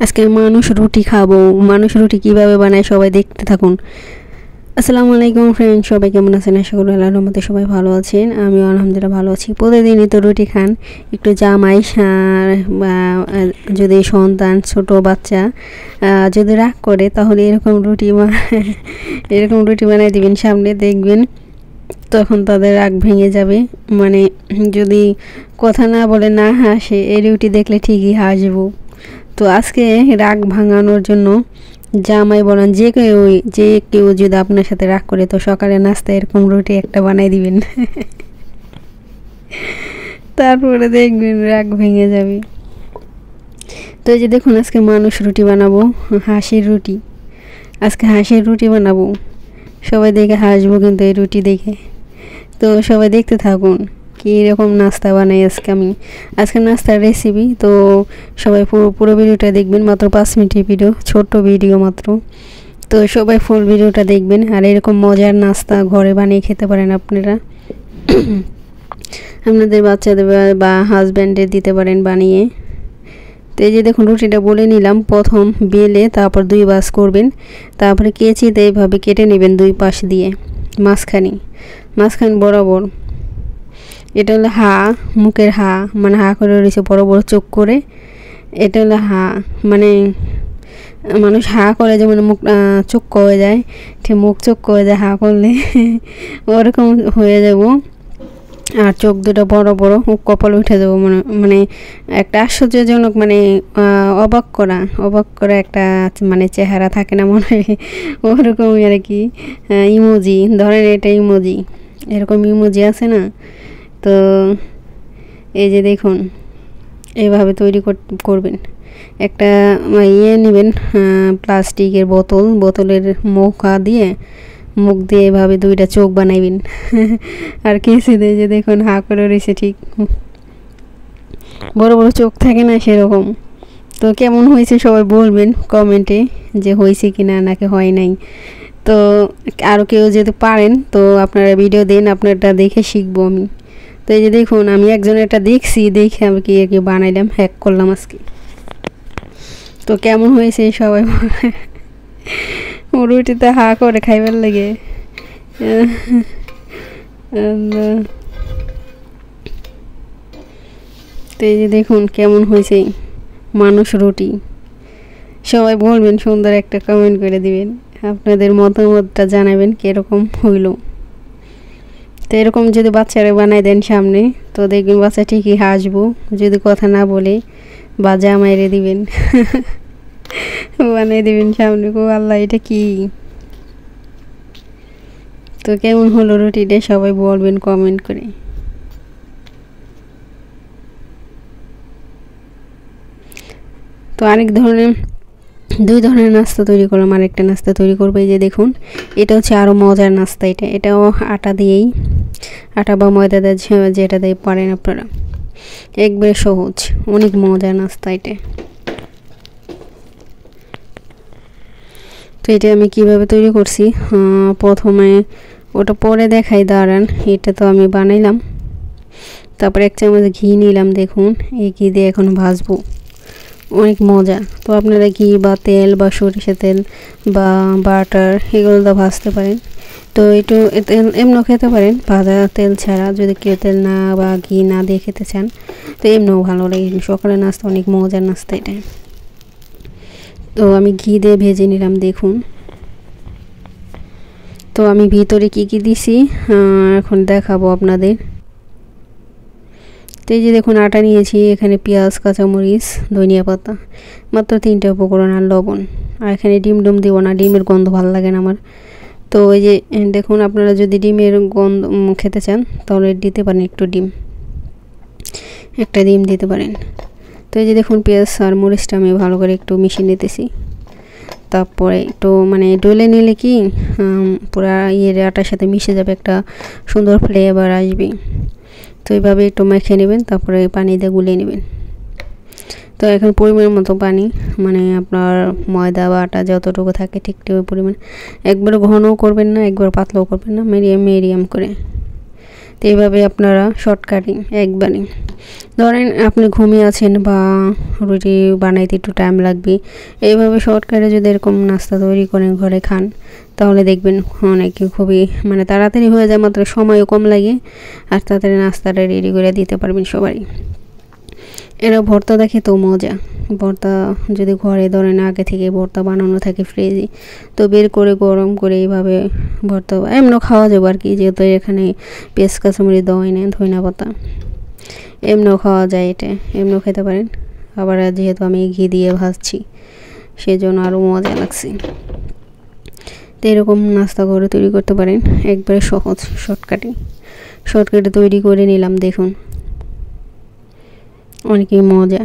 আজকে মানুষ রুটি খাবো। মানুষ রুটি কিভাবে বানায় সবাই দেখতে থাকুন। আসসালামু আলাইকুম ফ্রেন্ড, সবাই কেমন আছেন? আশা করি আল্লাহর রহমতে সবাই ভালো আছেন। আমিও আলহামদুলিল্লাহ ভালো আছি। প্রতিদিনই তো রুটি খান, একটু জামাই বা যদি সন্তান ছোট বাচ্চা যদি রাগ করে তাহলে এরকম রুটি বানিয়ে দিবেন, সামনে দেখবেন তখন তাদের রাগ ভেঙে যাবে। মানে যদি কথা না বলে না হাসে, এই রুটি দেখলে ঠিকই হাসবো। তো আজকে রাগ ভাঙানোর জন্য জামাই বলেন যে কেউ যদি আপনার সাথে রাগ করে, তো সকালে নাস্তায় এরকম রুটি একটা বানাই দিবেন। তারপরে দেখবেন রাগ ভেঙে যাবে। তো এই যে দেখুন, আজকে মানুষ রুটি বানাবো, হাঁসের রুটি। আজকে হাঁসের রুটি বানাবো, সবাই দেখে হাসবো কিন্তু এই রুটি দেখে। তো সবাই দেখতে থাকুন কী রকম নাস্তা বানাই আজকে নাস্তার রেসিপি। তো সবাই পুরো ভিডিওটা দেখবেন, মাত্র 5 মিনিটের ভিডিও, ছোট্ট ভিডিও মাত্র। তো সবাই ফুল ভিডিওটা দেখবেন। আর এরকম মজার নাস্তা ঘরে বানিয়ে খেতে পারেন আপনারা। আপনাদের বাচ্চাদের বা হাজব্যান্ডের দিতে পারেন বানিয়ে। তো এই যে দেখুন, রুটিটা বলে নিলাম। প্রথম বেলে তারপর 2 ভাঁজ করবেন, তারপরে কেচিতে এইভাবে কেটে নেবেন 2 পাশ দিয়ে, মাঝখান বরাবর। এটা হলো মুখের মানে করে রয়েছে বড় বড় চোখ করে। এটা হলো মানে মানুষ করে যেমন মুখ চোখ হয়ে যায়, ঠিক মুখ চোখ হয়ে যায় করলে ওরকম হয়ে যাব। আর চোখ দুটো বড় বড়, কপাল উঠে যাবো, মানে একটা আশ্চর্যজনক, মানে অবাক করা একটা মানে চেহারা থাকে না মনে হয়, ওরকমই আর কি। ইমোজি ধরেন, এটা ইমোজি, এরকম ইমোজি আছে না। তো এই যে দেখুন, এইভাবে তৈরি করবেন। একটা নেবেন, প্লাস্টিকের বোতলের মুখ দিয়ে এভাবে 2টা চোখ বানাইবেন। আর কেসি দিয়ে যে দেখুন করে রয়েছে, ঠিক বড় বড় চোখ থাকে না সেরকম। তো কেমন হয়েছে সবাই বলবেন কমেন্টে, যে হয়েছে কি না, নাকি হয় নাই। তো আরও কেউ যদি পারেন তো আপনারা ভিডিও দেন, আপনারটা দেখে শিখবো আমি। তো এই যে দেখুন, আমি একজনেরটা দেখে আমি কি বানাইলাম, হ্যাক করলাম আজকে। তো কেমন হয়েছে সবাই রুটিতে করে খাইবার লাগে। তো এই যে দেখুন কেমন হয়েছে মানুষ রুটি। সবাই বলবেন, সুন্দর একটা কমেন্ট করে দিবেন, আপনাদের মতামতটা জানাবেন কীরকম হইল। তো এরকম যদি বাচ্চারা বানাই দেন সামনে, তো দেখবেন বাচ্চা ঠিকই হাসবো, যদি কথা না বলে বা জামাইরে দিবেন। বানাই দিবেন সামনে, গো আল্লাহ এটা কি। তো কেমন হলো রুটিটা সবাই বলবেন কমেন্ট করে। তো আরেক ধরনের 2 ধরনের নাস্তা তৈরি করলাম, আরেকটা নাস্তা তৈরি করবো। এই যে দেখুন, এটা হচ্ছে আরও মজার নাস্তা। এটাও আটা বা ময়দা দিয়ে, যেটা দিয়ে পারেন আপনারা, একবারে সহজ, অনেক মজার নাস্তা এটা। তো এটা আমি কিভাবে তৈরি করছি, প্রথমে ওটা পরে দেখাই, দাঁড়ান। এটা তো আমি বানাইলাম। তারপরে 1 চামচ ঘি নিলাম। দেখুন, এই ঘি দিয়ে এখন ভাজবো, অনেক মজা। তো আপনারা ঘি বা তেল বা সরিষা তেল বা বাটার এগুলো তো ভাজতে পারেন। তো একটু এমনও খেতে পারেন ভাজা তেল ছাড়া, যদি কেউ তেল না বা ঘি না দিয়ে খেতে চান, তো এমনও ভালো লাগে। সকালে নাস্তা অনেক মজার নাস্তা এটা। তো আমি ঘি দিয়ে ভেজে নিলাম। দেখুন, তো আমি ভিতরে কি দিছি এখন দেখাবো আপনাদের। তো এই যে দেখুন, আটা নিয়েছি, এখানে পেঁয়াজ, কাঁচামরিচ, ধনিয়া পাতা, মাত্র 3টা উপকরণ, আর লবণ। আর এখানে ডিম দিব না, ডিমের গন্ধ ভালো লাগে না আমার। তো এই যে দেখুন, আপনারা যদি ডিমের গন্ধ খেতে চান তাহলে দিতে পারেন একটু ডিম, একটা ডিম দিতে পারেন। তো এই যে দেখুন, পেঁয়াজ আর মরিচটা আমি ভালো করে একটু মিশিয়ে নিতেছি। তারপরে একটু মানে ডলে নিলে কি পুরা আটার সাথে মিশে যাবে, একটা সুন্দর ফ্লেভার আসবে। তো এইভাবে একটু মেখে নেবেন, তারপরে পানি দিয়ে গুলিয়ে নেবেন। তো এখন পরিমাণ মতো পানি, মানে আপনার ময়দা বা আটা যতটুকু থাকে ঠিক পরিমাণ, একবার ঘনও করবেন না, একবার পাতলাও করবেন না, মিডিয়াম করে। তো এইভাবে আপনারা শর্টকাটে একবারে ধরেন আপনি ঘুমিয়ে আছেন বা রুটি বানাইতে একটু টাইম লাগবে, এইভাবে শর্টকাটে যদি এরকম নাস্তা তৈরি করেন ঘরে খান তাহলে দেখবেন অনেক খুবই মানে তাড়াতাড়ি হয়ে যায়, মাত্র সময়ও কম লাগে আর তাড়াতাড়ি নাস্তাটা রেডি করে দিতে পারবেন সবাই। এরা ভর্তা দেখে তো মজা, ভর্তা যদি ঘরে ধরেন আগে থেকে ভর্তা বানানো থাকে ফ্রিজে, তো বের করে গরম করে এইভাবে ভর্তা এমনও খাওয়া যাবে আর কি, যেহেতু এখানে পেঁয়াজ কাঁচামরিচ দেওয়া হয় না, ধনিয়া পাতা এমনও খাওয়া যায়, এটা এমনও খেতে পারেন। আবার যেহেতু আমি ঘি দিয়ে ভাজছি সেজন্য আরও মজা লাগছে। তো এরকম নাস্তা ঘরে তৈরি করতে পারেন, একবারে সহজ শর্টকাটে তৈরি করে নিলাম। দেখুন অনেকই মজা,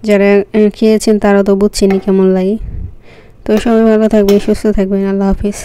যারা খেয়েছেন তারা তো বুঝছেনই কেমন লাগে। তো সবাই ভালো থাকবেন, সুস্থ থাকবেন, আল্লাহ হাফিজ।